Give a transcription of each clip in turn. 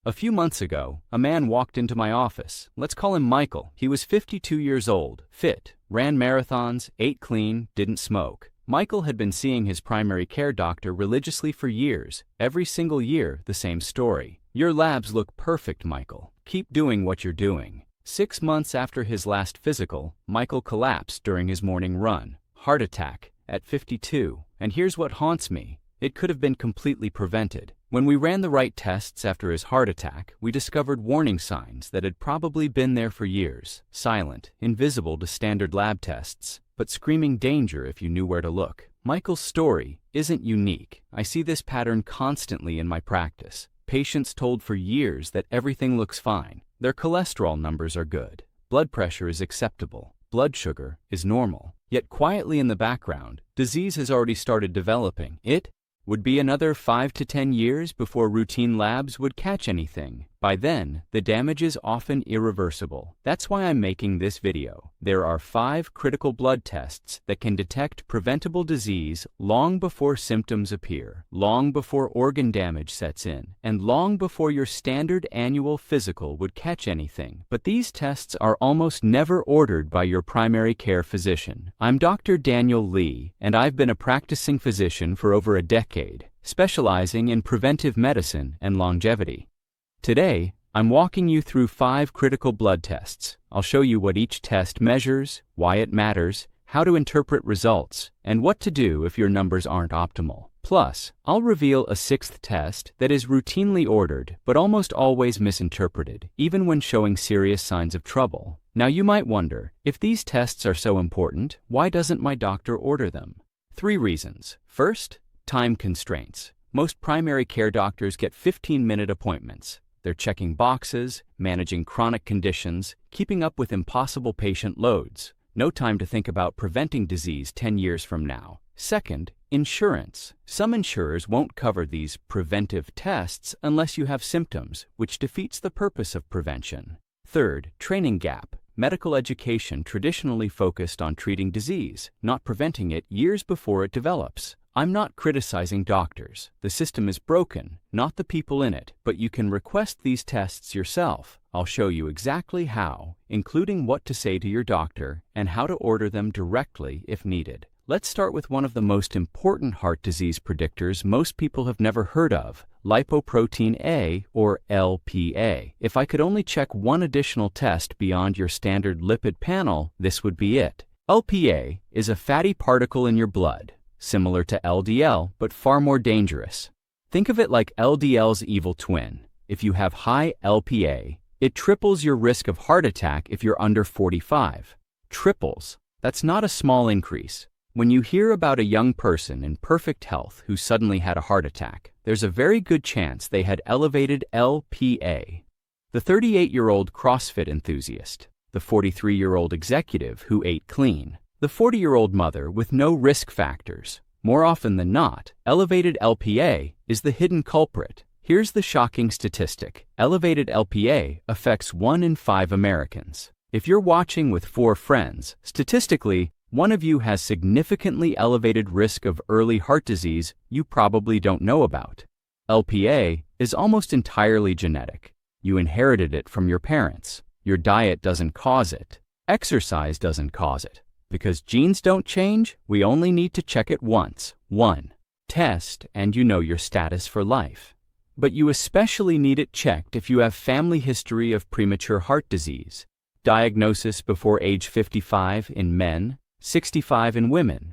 A few months ago, a man walked into my office. Let's call him Michael. He was 52 years old, fit, ran marathons, ate clean, didn't smoke. Michael had been seeing his primary care doctor religiously for years. Every single year, the same story. Your labs look perfect, Michael. Keep doing what you're doing. 6 months after his last physical, Michael collapsed during his morning run. Heart attack, at 52. And here's what haunts me. It could have been completely prevented. When we ran the right tests after his heart attack, we discovered warning signs that had probably been there for years. Silent, invisible to standard lab tests, but screaming danger if you knew where to look. Michael's story isn't unique. I see this pattern constantly in my practice. Patients told for years that everything looks fine. Their cholesterol numbers are good. Blood pressure is acceptable. Blood sugar is normal. Yet quietly in the background, disease has already started developing. It would be another 5 to 10 years before routine labs would catch anything. By then, the damage is often irreversible. That's why I'm making this video. There are 5 critical blood tests that can detect preventable disease long before symptoms appear, long before organ damage sets in, and long before your standard annual physical would catch anything. But these tests are almost never ordered by your primary care physician. I'm Dr. Daniel Lee, and I've been a practicing physician for over a decade, specializing in preventive medicine and longevity. Today, I'm walking you through 5 critical blood tests. I'll show you what each test measures, why it matters, how to interpret results, and what to do if your numbers aren't optimal. Plus, I'll reveal a 6th test that is routinely ordered but almost always misinterpreted, even when showing serious signs of trouble. Now you might wonder, if these tests are so important, why doesn't my doctor order them? 3 reasons. First, time constraints. Most primary care doctors get 15-minute appointments. They're checking boxes, managing chronic conditions, keeping up with impossible patient loads. No time to think about preventing disease 10 years from now. Second, insurance. Some insurers won't cover these preventive tests unless you have symptoms, which defeats the purpose of prevention. Third, training gap. Medical education traditionally focused on treating disease, not preventing it years before it develops. I'm not criticizing doctors. The system is broken, not the people in it, but you can request these tests yourself. I'll show you exactly how, including what to say to your doctor and how to order them directly if needed. Let's start with one of the most important heart disease predictors most people have never heard of, lipoprotein A, or LPA. If I could only check one additional test beyond your standard lipid panel, this would be it. LPA is a fatty particle in your blood, similar to LDL, but far more dangerous. Think of it like LDL's evil twin. If you have high LPA, it triples your risk of heart attack if you're under 45. Triples. That's not a small increase. When you hear about a young person in perfect health who suddenly had a heart attack, there's a very good chance they had elevated LPA. The 38-year-old CrossFit enthusiast, the 43-year-old executive who ate clean, the 40-year-old mother with no risk factors. More often than not, elevated LPA is the hidden culprit. Here's the shocking statistic. Elevated LPA affects 1 in 5 Americans. If you're watching with 4 friends, statistically, one of you has significantly elevated risk of early heart disease you probably don't know about. LPA is almost entirely genetic. You inherited it from your parents. Your diet doesn't cause it. Exercise doesn't cause it. Because genes don't change, we only need to check it once. 1. Test and you know your status for life. But you especially need it checked if you have family history of premature heart disease. Diagnosis before age 55 in men, 65 in women.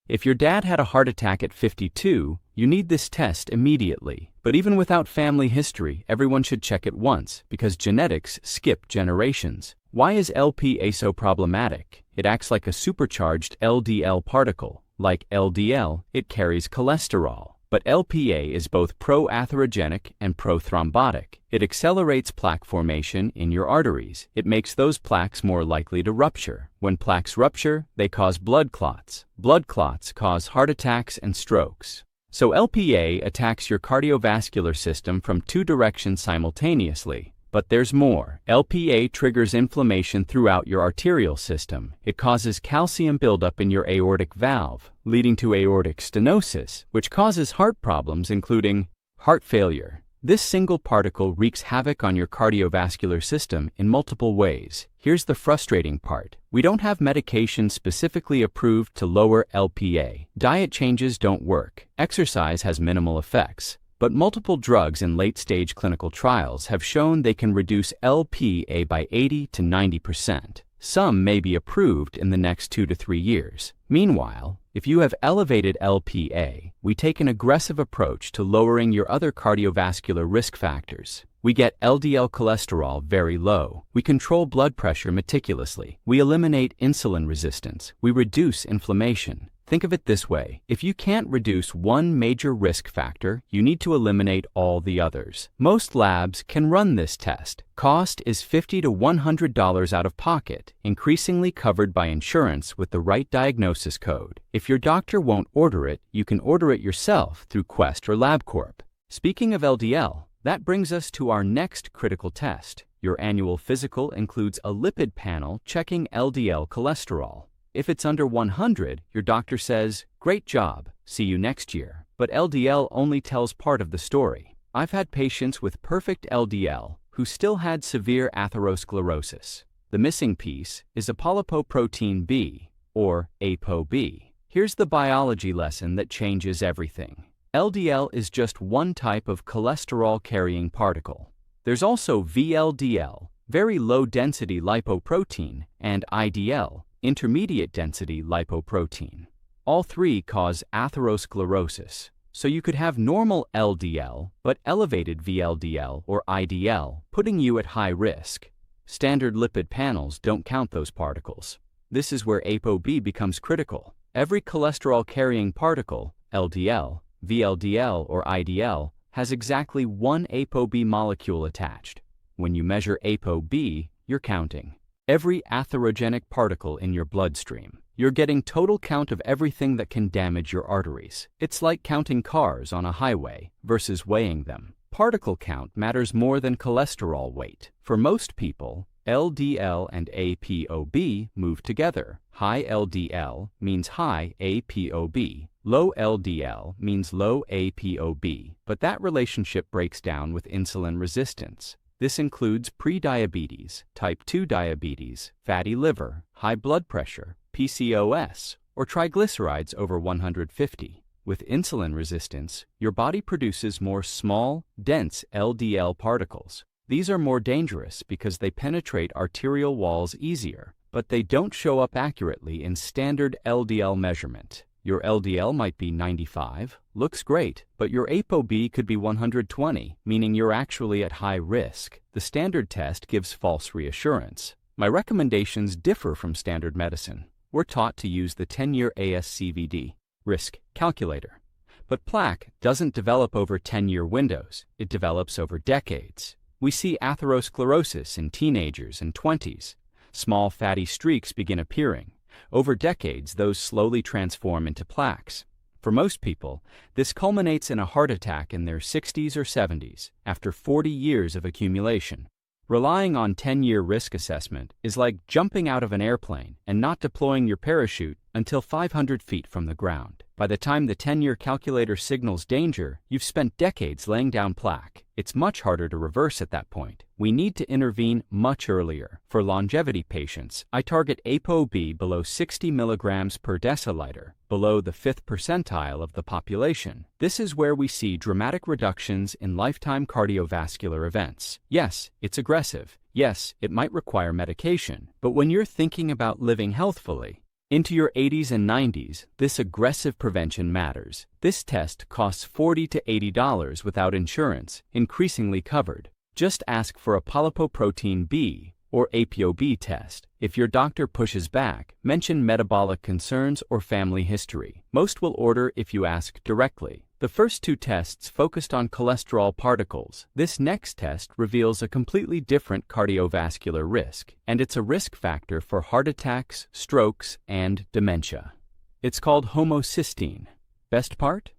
If your dad had a heart attack at 52, you need this test immediately. But even without family history, everyone should check it once because genetics skip generations. Why is LPA so problematic? It acts like a supercharged LDL particle. Like LDL, it carries cholesterol. But LPA is both pro-atherogenic and pro-thrombotic. It accelerates plaque formation in your arteries. It makes those plaques more likely to rupture. When plaques rupture, they cause blood clots. Blood clots cause heart attacks and strokes. So LPA attacks your cardiovascular system from 2 directions simultaneously. But there's more. LPA triggers inflammation throughout your arterial system. It causes calcium buildup in your aortic valve, leading to aortic stenosis, which causes heart problems including heart failure, This single particle wreaks havoc on your cardiovascular system in multiple ways. Here's the frustrating part. We don't have medication specifically approved to lower LPA. Diet changes don't work. Exercise has minimal effects. But multiple drugs in late-stage clinical trials have shown they can reduce LPA by 80 to 90%. Some may be approved in the next 2 to 3 years. Meanwhile, if you have elevated LPA, we take an aggressive approach to lowering your other cardiovascular risk factors. We get LDL cholesterol very low. We control blood pressure meticulously. We eliminate insulin resistance. We reduce inflammation. Think of it this way. If you can't reduce one major risk factor, you need to eliminate all the others. Most labs can run this test. Cost is $50 to $100 out of pocket, increasingly covered by insurance with the right diagnosis code. If your doctor won't order it, you can order it yourself through Quest or LabCorp. Speaking of LDL, that brings us to our next critical test. Your annual physical includes a lipid panel checking LDL cholesterol. If it's under 100, your doctor says, "Great job, see you next year." But LDL only tells part of the story. I've had patients with perfect LDL who still had severe atherosclerosis. The missing piece is apolipoprotein B, or ApoB. Here's the biology lesson that changes everything. LDL is just one type of cholesterol-carrying particle. There's also VLDL, very low-density lipoprotein, and IDL, intermediate density lipoprotein. All three cause atherosclerosis. So you could have normal LDL, but elevated VLDL or IDL, putting you at high risk. Standard lipid panels don't count those particles. This is where ApoB becomes critical. Every cholesterol-carrying particle, LDL, VLDL, or IDL, has exactly one ApoB molecule attached. When you measure ApoB, you're counting every atherogenic particle in your bloodstream. You're getting total count of everything that can damage your arteries. It's like counting cars on a highway versus weighing them. Particle count matters more than cholesterol weight. For most people, LDL and ApoB move together. High LDL means high ApoB. Low LDL means low ApoB. But that relationship breaks down with insulin resistance. This includes prediabetes, type 2 diabetes, fatty liver, high blood pressure, PCOS, or triglycerides over 150. With insulin resistance, your body produces more small, dense LDL particles. These are more dangerous because they penetrate arterial walls easier, but they don't show up accurately in standard LDL measurement. Your LDL might be 95, looks great, but your ApoB could be 120, meaning you're actually at high risk. The standard test gives false reassurance. My recommendations differ from standard medicine. We're taught to use the 10-year ASCVD risk calculator. But plaque doesn't develop over 10-year windows. It develops over decades. We see atherosclerosis in teenagers and 20s. Small fatty streaks begin appearing. Over decades, those slowly transform into plaques. For most people, this culminates in a heart attack in their 60s or 70s, after 40 years of accumulation. Relying on 10-year risk assessment is like jumping out of an airplane and not deploying your parachute until 500 feet from the ground. By the time the 10-year calculator signals danger, you've spent decades laying down plaque. It's much harder to reverse at that point. We need to intervene much earlier. For longevity patients, I target ApoB below 60 milligrams per deciliter, below the 5th percentile of the population. This is where we see dramatic reductions in lifetime cardiovascular events. Yes, it's aggressive. Yes, it might require medication. But when you're thinking about living healthfully, into your 80s and 90s, this aggressive prevention matters. This test costs $40 to $80 without insurance, increasingly covered. Just ask for a apolipoprotein B or ApoB test. If your doctor pushes back, mention metabolic concerns or family history. Most will order if you ask directly. The first two tests focused on cholesterol particles. This next test reveals a completely different cardiovascular risk, and it's a risk factor for heart attacks, strokes, and dementia. It's called homocysteine. Best part?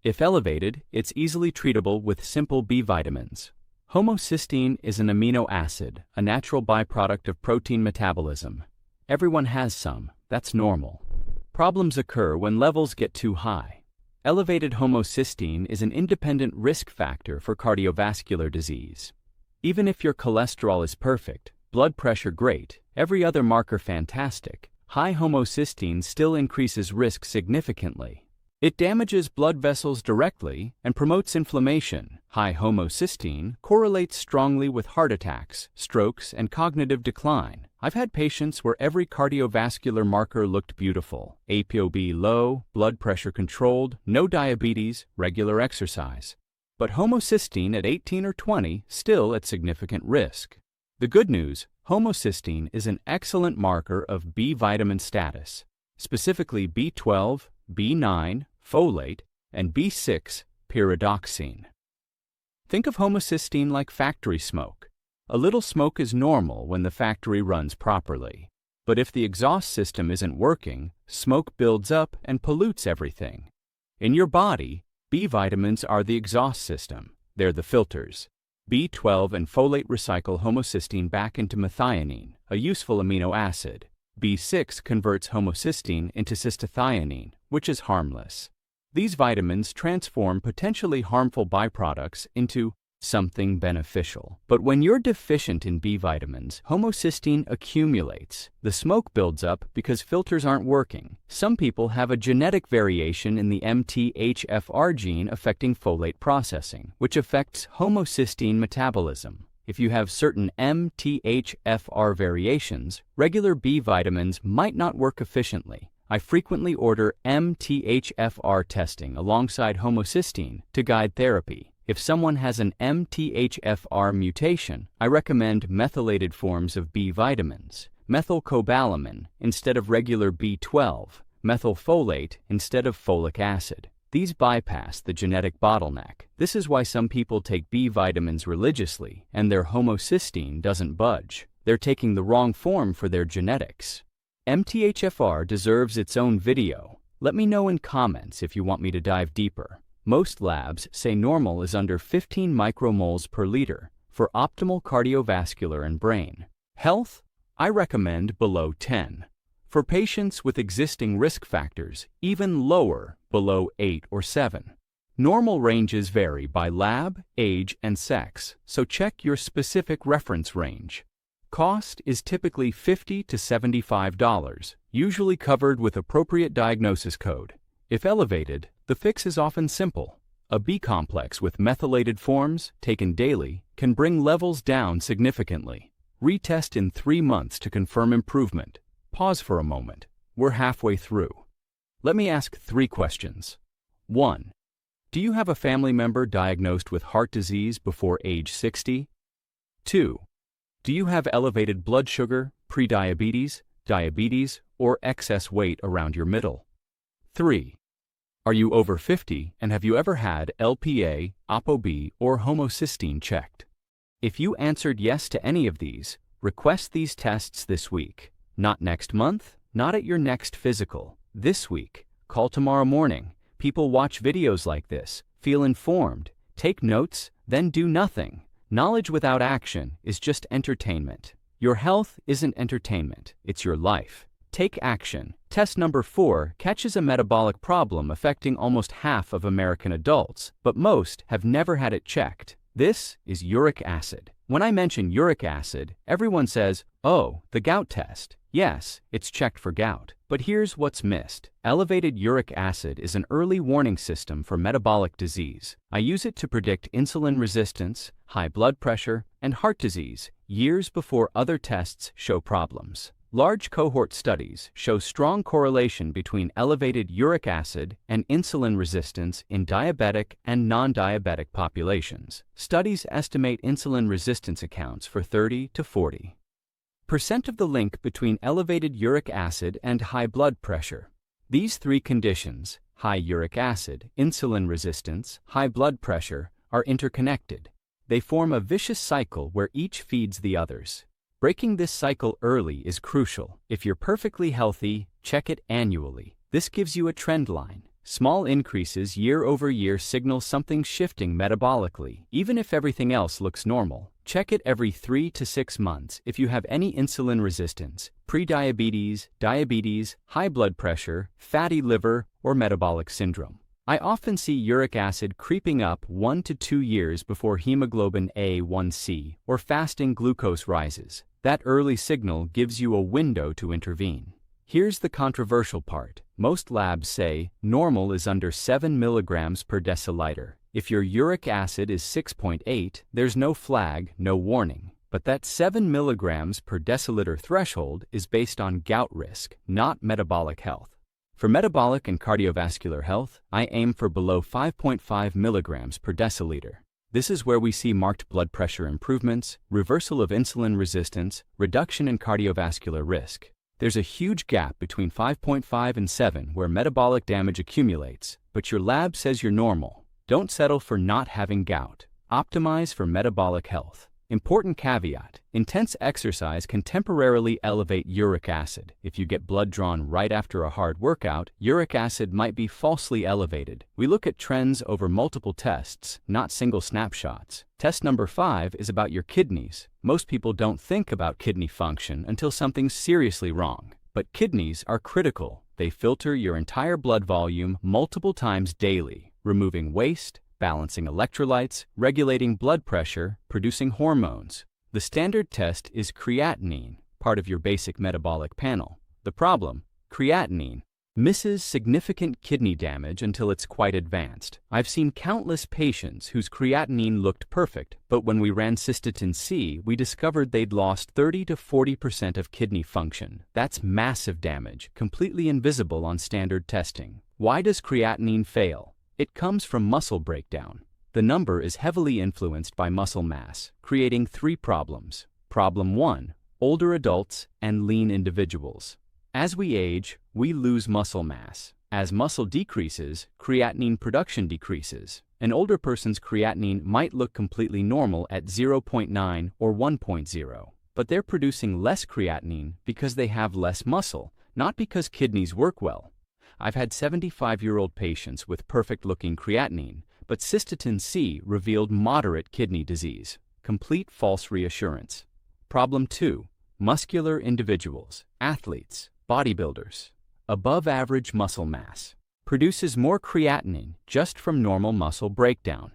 If elevated, it's easily treatable with simple B vitamins. Homocysteine is an amino acid, a natural byproduct of protein metabolism. Everyone has some. That's normal. Problems occur when levels get too high. Elevated homocysteine is an independent risk factor for cardiovascular disease. Even if your cholesterol is perfect, blood pressure great, every other marker fantastic, high homocysteine still increases risk significantly. It damages blood vessels directly and promotes inflammation. High homocysteine correlates strongly with heart attacks, strokes, and cognitive decline. I've had patients where every cardiovascular marker looked beautiful: ApoB low, blood pressure controlled, no diabetes, regular exercise. But homocysteine at 18 or 20 still at significant risk. The good news: homocysteine is an excellent marker of B vitamin status, specifically B12, B9, folate, and B6, pyridoxine. Think of homocysteine like factory smoke. A little smoke is normal when the factory runs properly. But if the exhaust system isn't working, smoke builds up and pollutes everything. In your body, B vitamins are the exhaust system. They're the filters. B12 and folate recycle homocysteine back into methionine, a useful amino acid. B6 converts homocysteine into cystathionine, which is harmless. These vitamins transform potentially harmful byproducts into something beneficial. But when you're deficient in B vitamins, homocysteine accumulates. The smoke builds up because filters aren't working. Some people have a genetic variation in the MTHFR gene affecting folate processing, which affects homocysteine metabolism. If you have certain MTHFR variations, regular B vitamins might not work efficiently. I frequently order MTHFR testing alongside homocysteine to guide therapy. If someone has an MTHFR mutation, I recommend methylated forms of B vitamins, methylcobalamin instead of regular B12, methylfolate instead of folic acid. These bypass the genetic bottleneck. This is why some people take B vitamins religiously and their homocysteine doesn't budge. They're taking the wrong form for their genetics. MTHFR deserves its own video. Let me know in comments if you want me to dive deeper. Most labs say normal is under 15 micromoles per liter for optimal cardiovascular and brain health. I recommend below 10. For patients with existing risk factors, even lower, below 8 or 7. Normal ranges vary by lab, age, and sex, so check your specific reference range. Cost is typically $50 to $75, usually covered with appropriate diagnosis code. If elevated, the fix is often simple. A B complex with methylated forms, taken daily, can bring levels down significantly. Retest in 3 months to confirm improvement. Pause for a moment. We're halfway through. Let me ask 3 questions. 1. Do you have a family member diagnosed with heart disease before age 60? 2. Do you have elevated blood sugar, prediabetes, diabetes, or excess weight around your middle? 3. Are you over 50 and have you ever had LPA, ApoB, or homocysteine checked? If you answered yes to any of these, request these tests this week. Not next month, not at your next physical. This week. Call tomorrow morning. People watch videos like this, feel informed, take notes, then do nothing. Knowledge without action is just entertainment. Your health isn't entertainment, it's your life. Take action. Test number 4 catches a metabolic problem affecting almost half of American adults, but most have never had it checked. This is uric acid. When I mention uric acid, everyone says, "Oh, the gout test." Yes, it's checked for gout. But here's what's missed. Elevated uric acid is an early warning system for metabolic disease. I use it to predict insulin resistance, high blood pressure, and heart disease years before other tests show problems. Large cohort studies show strong correlation between elevated uric acid and insulin resistance in diabetic and non-diabetic populations. Studies estimate insulin resistance accounts for 30 to 40% of the link between elevated uric acid and high blood pressure. These 3 conditions, high uric acid, insulin resistance, high blood pressure, are interconnected. They form a vicious cycle where each feeds the others. Breaking this cycle early is crucial. If you're perfectly healthy, check it annually. This gives you a trend line. Small increases year over year signal something shifting metabolically, even if everything else looks normal. Check it every 3 to 6 months if you have any insulin resistance, prediabetes, diabetes, high blood pressure, fatty liver, or metabolic syndrome. I often see uric acid creeping up 1 to 2 years before hemoglobin A1C or fasting glucose rises. That early signal gives you a window to intervene. Here's the controversial part. Most labs say normal is under 7 milligrams per deciliter. If your uric acid is 6.8, there's no flag, no warning. But that 7 milligrams per deciliter threshold is based on gout risk, not metabolic health. For metabolic and cardiovascular health, I aim for below 5.5 milligrams per deciliter. This is where we see marked blood pressure improvements, reversal of insulin resistance, reduction in cardiovascular risk. There's a huge gap between 5.5 and 7 where metabolic damage accumulates, but your lab says you're normal. Don't settle for not having gout. Optimize for metabolic health. Important caveat: intense exercise can temporarily elevate uric acid. If you get blood drawn right after a hard workout, uric acid might be falsely elevated. We look at trends over multiple tests, not single snapshots. Test number 5 is about your kidneys. Most people don't think about kidney function until something's seriously wrong. But kidneys are critical. They filter your entire blood volume multiple times daily, removing waste, balancing electrolytes, regulating blood pressure, producing hormones. The standard test is creatinine, part of your basic metabolic panel. The problem: creatinine misses significant kidney damage until it's quite advanced. I've seen countless patients whose creatinine looked perfect, but when we ran cystatin C, we discovered they'd lost 30 to 40% of kidney function. That's massive damage, completely invisible on standard testing. Why does creatinine fail? It comes from muscle breakdown. The number is heavily influenced by muscle mass, creating 3 problems. Problem 1: older adults and lean individuals. As we age, we lose muscle mass. As muscle decreases, creatinine production decreases. An older person's creatinine might look completely normal at 0.9 or 1.0, but they're producing less creatinine because they have less muscle, not because kidneys work well. I've had 75-year-old patients with perfect-looking creatinine, but cystatin C revealed moderate kidney disease. Complete false reassurance. Problem 2: muscular individuals, athletes, bodybuilders. Above-average muscle mass produces more creatinine just from normal muscle breakdown.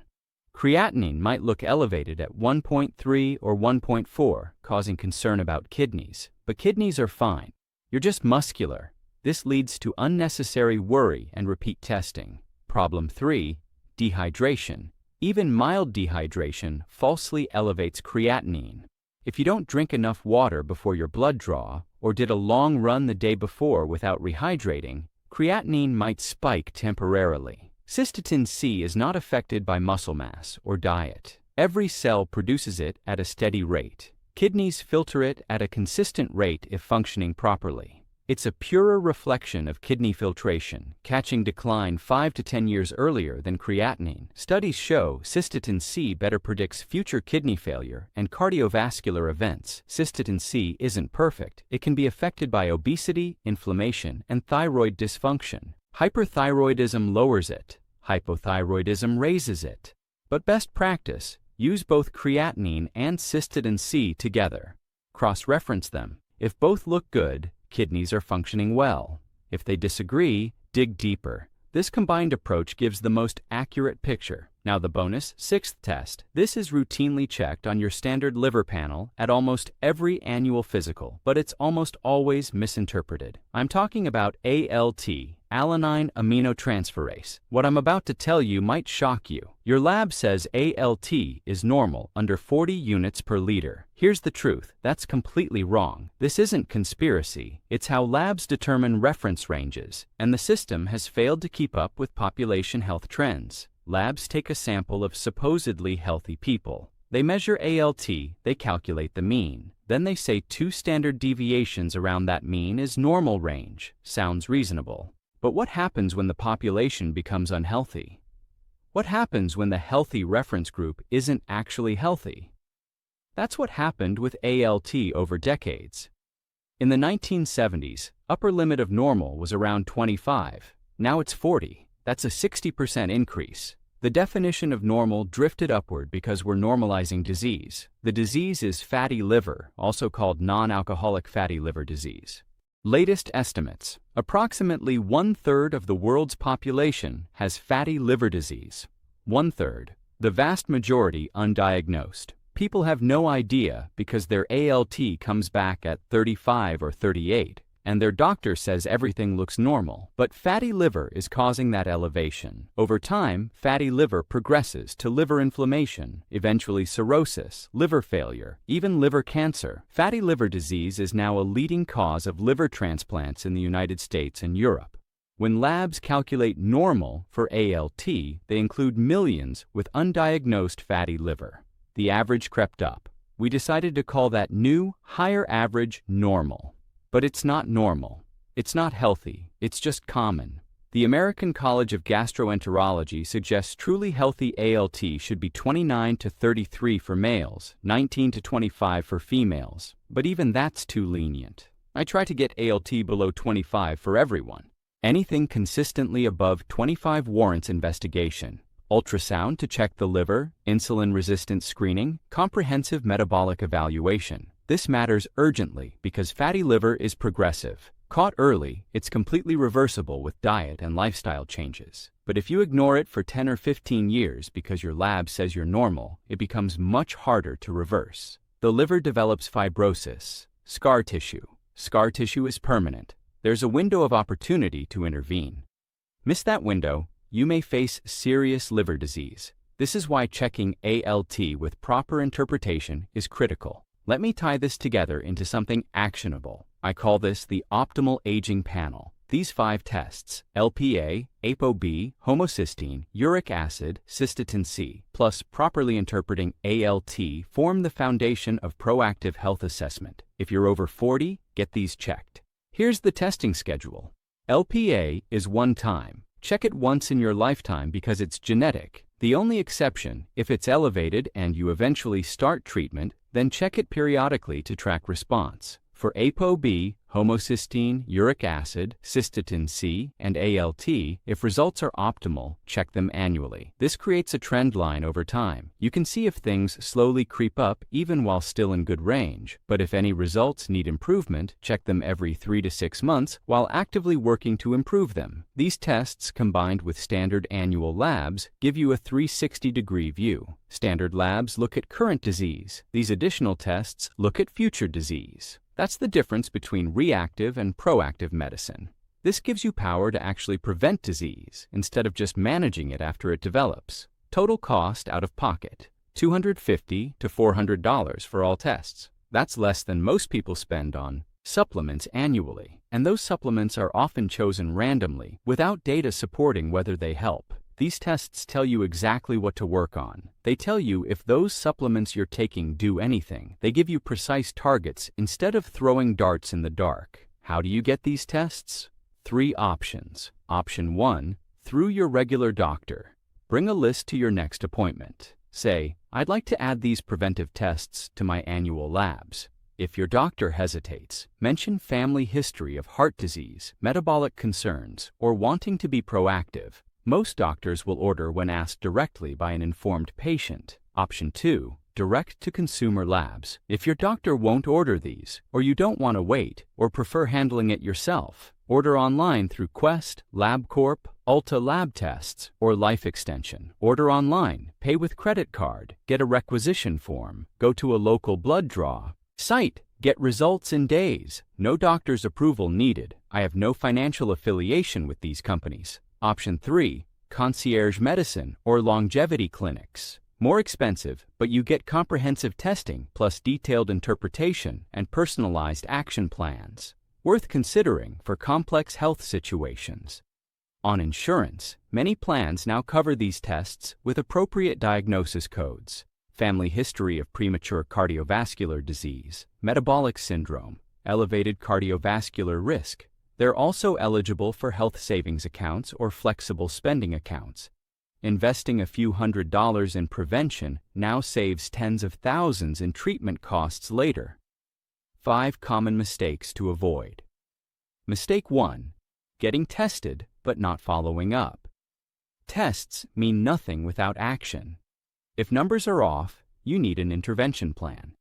Creatinine might look elevated at 1.3 or 1.4, causing concern about kidneys. But kidneys are fine. You're just muscular. This leads to unnecessary worry and repeat testing. Problem 3: dehydration. Even mild dehydration falsely elevates creatinine. If you don't drink enough water before your blood draw, or did a long run the day before without rehydrating, creatinine might spike temporarily. Cystatin C is not affected by muscle mass or diet. Every cell produces it at a steady rate. Kidneys filter it at a consistent rate if functioning properly. It's a purer reflection of kidney filtration, catching decline 5 to 10 years earlier than creatinine. Studies show cystatin C better predicts future kidney failure and cardiovascular events. Cystatin C isn't perfect. It can be affected by obesity, inflammation, and thyroid dysfunction. Hyperthyroidism lowers it. Hypothyroidism raises it. But best practice: use both creatinine and cystatin C together. Cross-reference them. If both look good, kidneys are functioning well. If they disagree, dig deeper. This combined approach gives the most accurate picture. Now the bonus, 6th test. This is routinely checked on your standard liver panel at almost every annual physical, but it's almost always misinterpreted. I'm talking about ALT, alanine aminotransferase. What I'm about to tell you might shock you. Your lab says ALT is normal, under 40 units per liter. Here's the truth: that's completely wrong. This isn't conspiracy. It's how labs determine reference ranges, and the system has failed to keep up with population health trends. Labs take a sample of supposedly healthy people. They measure ALT, they calculate the mean. Then they say 2 standard deviations around that mean is normal range. Sounds reasonable. But what happens when the population becomes unhealthy? What happens when the healthy reference group isn't actually healthy? That's what happened with ALT over decades. In the 1970s, upper limit of normal was around 25. Now it's 40. That's a 60% increase. The definition of normal drifted upward because we're normalizing disease. The disease is fatty liver, also called non-alcoholic fatty liver disease. Latest estimates: approximately 1/3 of the world's population has fatty liver disease. 1/3. The vast majority undiagnosed. People have no idea because their ALT comes back at 35 or 38, and their doctor says everything looks normal. But fatty liver is causing that elevation. Over time, fatty liver progresses to liver inflammation, eventually cirrhosis, liver failure, even liver cancer. Fatty liver disease is now a leading cause of liver transplants in the United States and Europe. When labs calculate normal for ALT, they include millions with undiagnosed fatty liver. The average crept up. We decided to call that new, higher average normal. But it's not normal. It's not healthy. It's just common. The American College of Gastroenterology suggests truly healthy ALT should be 29 to 33 for males, 19 to 25 for females. But even that's too lenient. I try to get ALT below 25 for everyone. Anything consistently above 25 warrants investigation. Ultrasound to check the liver, insulin-resistant screening, comprehensive metabolic evaluation. This matters urgently because fatty liver is progressive. Caught early, it's completely reversible with diet and lifestyle changes. But if you ignore it for 10 or 15 years because your lab says you're normal, it becomes much harder to reverse. The liver develops fibrosis, scar tissue. Scar tissue is permanent. There's a window of opportunity to intervene. Miss that window, you may face serious liver disease. This is why checking ALT with proper interpretation is critical. Let me tie this together into something actionable. I call this the optimal aging panel. These 5 tests, LPA, ApoB, homocysteine, uric acid, cystatin C, plus properly interpreting ALT form the foundation of proactive health assessment. If you're over 40, get these checked. Here's the testing schedule. LPA is one time. Check it once in your lifetime because it's genetic. The only exception, if it's elevated and you eventually start treatment, then check it periodically to track response. For ApoB, homocysteine, uric acid, cystatin C, and ALT, if results are optimal, check them annually. This creates a trend line over time. You can see if things slowly creep up even while still in good range, but if any results need improvement, check them every 3 to 6 months while actively working to improve them. These tests, combined with standard annual labs, give you a 360-degree view. Standard labs look at current disease. These additional tests look at future disease. That's the difference between reactive and proactive medicine. This gives you power to actually prevent disease instead of just managing it after it develops. Total cost out of pocket: $250 to $400 for all tests. That's less than most people spend on supplements annually, and those supplements are often chosen randomly without data supporting whether they help. These tests tell you exactly what to work on. They tell you if those supplements you're taking do anything. They give you precise targets instead of throwing darts in the dark. How do you get these tests? 3 options. Option 1, through your regular doctor. Bring a list to your next appointment. Say, I'd like to add these preventive tests to my annual labs. If your doctor hesitates, mention family history of heart disease, metabolic concerns, or wanting to be proactive. Most doctors will order when asked directly by an informed patient. Option 2, direct-to-consumer labs. If your doctor won't order these, or you don't want to wait, or prefer handling it yourself, order online through Quest, LabCorp, Ulta Lab Tests, or Life Extension. Order online, pay with credit card, get a requisition form, go to a local blood draw site, get results in days. No doctor's approval needed. I have no financial affiliation with these companies. Option 3, concierge medicine or longevity clinics. More expensive, but you get comprehensive testing plus detailed interpretation and personalized action plans. Worth considering for complex health situations. On insurance, many plans now cover these tests with appropriate diagnosis codes. Family history of premature cardiovascular disease, metabolic syndrome, elevated cardiovascular risk. They're also eligible for health savings accounts or flexible spending accounts. Investing a few $100s in prevention now saves tens of thousands in treatment costs later. 5 common mistakes to avoid. Mistake 1. Getting tested but not following up. Tests mean nothing without action. If numbers are off, you need an intervention plan.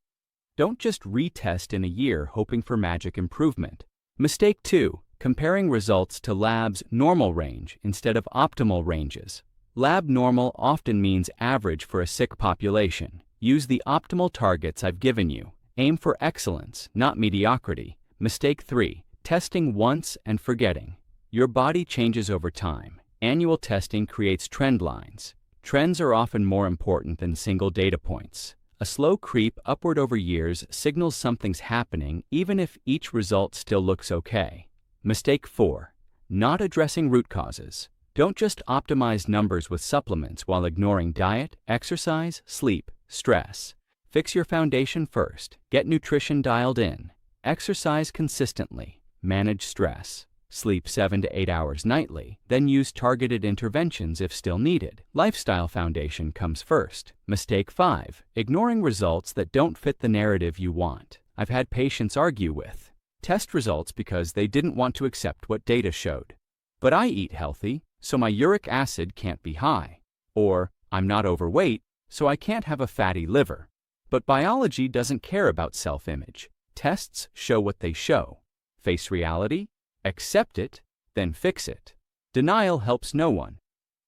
Don't just retest in a year hoping for magic improvement. Mistake 2. Comparing results to lab's normal range instead of optimal ranges. Lab normal often means average for a sick population. Use the optimal targets I've given you. Aim for excellence, not mediocrity. Mistake 3. Testing once and forgetting. Your body changes over time. Annual testing creates trend lines. Trends are often more important than single data points. A slow creep upward over years signals something's happening even if each result still looks okay. Mistake 4. Not addressing root causes. Don't just optimize numbers with supplements while ignoring diet, exercise, sleep, stress. Fix your foundation first. Get nutrition dialed in. Exercise consistently. Manage stress. Sleep 7 to 8 hours nightly, then use targeted interventions if still needed. Lifestyle foundation comes first. Mistake 5. Ignoring results that don't fit the narrative you want. I've had patients argue with test results because they didn't want to accept what data showed. But I eat healthy, so my uric acid can't be high. Or, I'm not overweight, so I can't have a fatty liver. But biology doesn't care about self-image. Tests show what they show. Face reality, accept it, then fix it. Denial helps no one.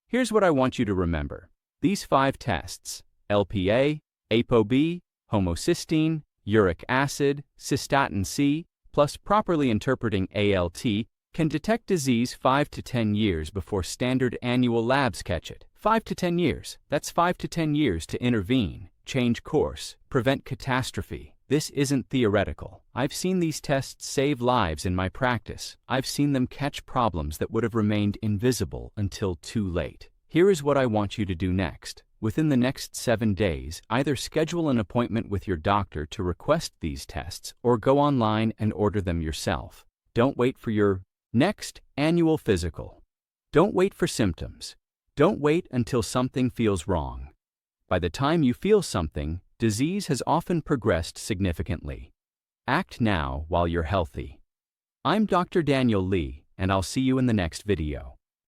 Here's what I want you to remember. These 5 tests, LPA, ApoB, homocysteine, uric acid, cystatin C, plus properly interpreting ALT, can detect disease 5 to 10 years before standard annual labs catch it. 5 to 10 years. That's 5 to 10 years to intervene, change course, prevent catastrophe. This isn't theoretical. I've seen these tests save lives in my practice. I've seen them catch problems that would have remained invisible until too late. Here is what I want you to do next. Within the next 7 days, either schedule an appointment with your doctor to request these tests or go online and order them yourself. Don't wait for your next annual physical. Don't wait for symptoms. Don't wait until something feels wrong. By the time you feel something, disease has often progressed significantly. Act now while you're healthy. I'm Dr. Daniel Lee, and I'll see you in the next video.